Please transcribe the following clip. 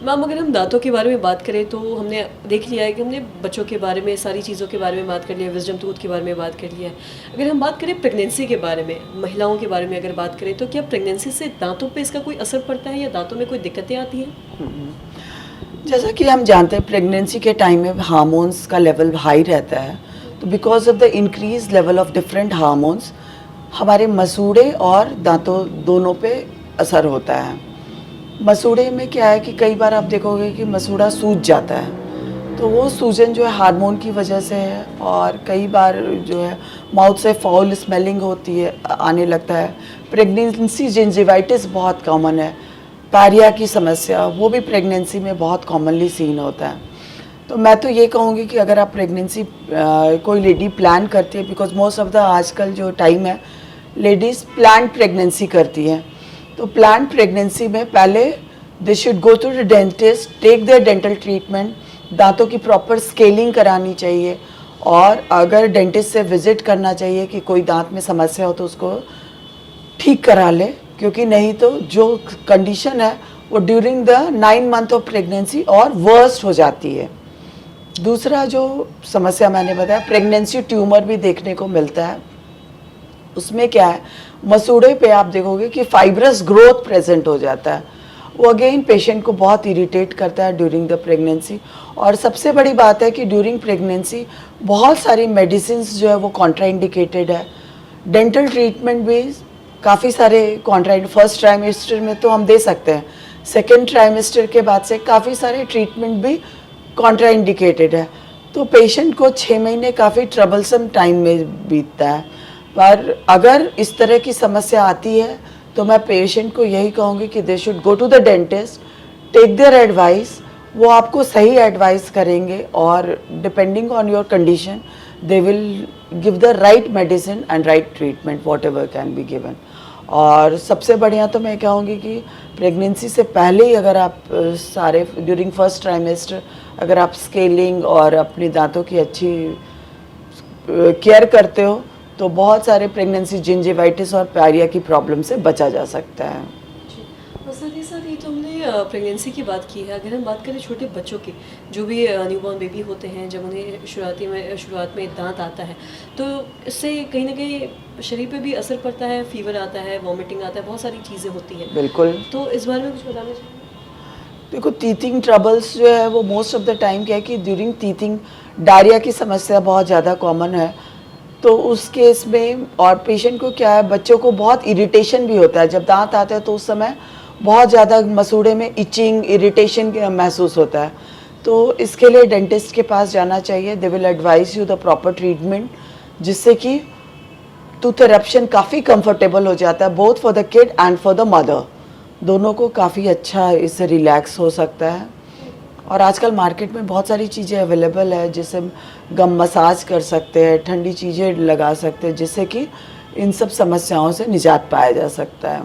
Ma'am अगर हम दांतों के बारे में बात करें तो हमने देख लिया है कि हमने बच्चों के बारे में सारी चीज़ों के बारे में बात कर लिया, विजडम टूथ के बारे में बात कर लिया है। अगर हम बात करें प्रेगनेंसी के बारे में, महिलाओं के बारे में अगर बात करें, तो क्या प्रेगनेंसी से दांतों पे इसका कोई असर पड़ता है या दांतों में कोई दिक्कतें आती हैं? जैसा कि हम जानते हैं प्रेगनेंसी के टाइम में हार्मोन्स का लेवल हाई रहता है, तो because of the increase level of different hormones हमारे मसूड़े और दांतों दोनों पे असर होता है। मसूड़े में क्या है कि कई बार आप देखोगे कि मसूड़ा सूज जाता है, तो वो सूजन जो है हार्मोन की वजह से है, और कई बार जो है माउथ से फाउल स्मेलिंग होती है, आने लगता है। प्रेगनेंसी जिंजिवाइटिस बहुत कॉमन है, पायरिया की समस्या वो भी प्रेगनेंसी में बहुत कॉमनली सीन होता है। तो मैं तो ये कहूँगी कि अगर आप प्रेगनेंसी कोई लेडी प्लान करती है, बिकॉज मोस्ट ऑफ द आजकल जो टाइम है लेडीज़ प्लान प्रेगनेंसी करती हैं, तो प्लान प्रेगनेंसी में पहले they should go to the dentist, take their dental treatment, दांतों की प्रॉपर स्केलिंग करानी चाहिए, और अगर डेंटिस्ट से विजिट करना चाहिए कि कोई दांत में समस्या हो तो उसको ठीक करा ले, क्योंकि नहीं तो जो कंडीशन है वो during the 9 month of pregnancy और वर्स्ट हो जाती है। दूसरा जो समस्या मैंने बताया, प्रेगनेंसी ट्यूमर भी देखने को मिलता है। उसमें क्या है, मसूड़े पे आप देखोगे कि फाइब्रस ग्रोथ प्रेजेंट हो जाता है, वो अगेन पेशेंट को बहुत इरिटेट करता है ड्यूरिंग द प्रेगनेंसी। और सबसे बड़ी बात है कि ड्यूरिंग प्रेगनेंसी बहुत सारी मेडिसिन जो है वो कॉन्ट्राइंडिकेटेड है। डेंटल ट्रीटमेंट भी काफ़ी सारे फर्स्ट ट्राइमेस्टर में तो हम दे सकते हैं, सेकेंड ट्राइमेस्टर के बाद से काफ़ी सारे ट्रीटमेंट भी कॉन्ट्राइंडिकेटेड है, तो पेशेंट को 6 महीने काफ़ी ट्रबलसम टाइम में बीतता है। पर अगर इस तरह की समस्या आती है तो मैं पेशेंट को यही कहूँगी कि they should go to the dentist, take their advice, वो आपको सही एडवाइस करेंगे, और depending on your condition they will give the right medicine and right treatment whatever can be given. और सबसे बढ़िया तो मैं कहूँगी कि प्रेगनेंसी से पहले ही अगर आप सारे ड्यूरिंग फर्स्ट ट्राइमेस्टर अगर आप स्केलिंग और अपने दांतों की अच्छी केयर करते हो तो बहुत सारे प्रेगनेंसी जिंजिवाइटिस और पायरिया की प्रॉब्लम से बचा जा सकता है। और साथ ही तो हमने प्रेगनेंसी की बात की है। अगर हम बात करें छोटे बच्चों की, जो भी न्यूबॉर्न बेबी होते हैं, जब उन्हें शुरुआत में दांत आता है तो इससे कहीं ना कहीं शरीर पे भी असर पड़ता है, फीवर आता है, वॉमिटिंग आता है, बहुत सारी चीज़ें होती हैं। बिल्कुल। तो इस बारे में कुछ बताना चाहिए? देखो, टीथिंग ट्रबल्स जो है वो मोस्ट ऑफ द टाइम क्या है कि ड्यूरिंग टीथिंग डायरिया की समस्या बहुत ज़्यादा कॉमन है, तो उस केस में और पेशेंट को क्या है, बच्चों को बहुत इरिटेशन भी होता है जब दांत आते हैं, तो उस समय बहुत ज़्यादा मसूड़े में इचिंग इरिटेशन महसूस होता है। तो इसके लिए डेंटिस्ट के पास जाना चाहिए, they will advice you the proper treatment, जिससे कि टूथ इरप्शन काफ़ी कंफर्टेबल हो जाता है, both for the kid and for the mother, दोनों को काफ़ी अच्छा इससे रिलैक्स हो सकता है। और आजकल मार्केट में बहुत सारी चीज़ें अवेलेबल है, जिससे गम मसाज कर सकते हैं, ठंडी चीज़ें लगा सकते हैं, जिससे कि इन सब समस्याओं से निजात पाया जा सकता है।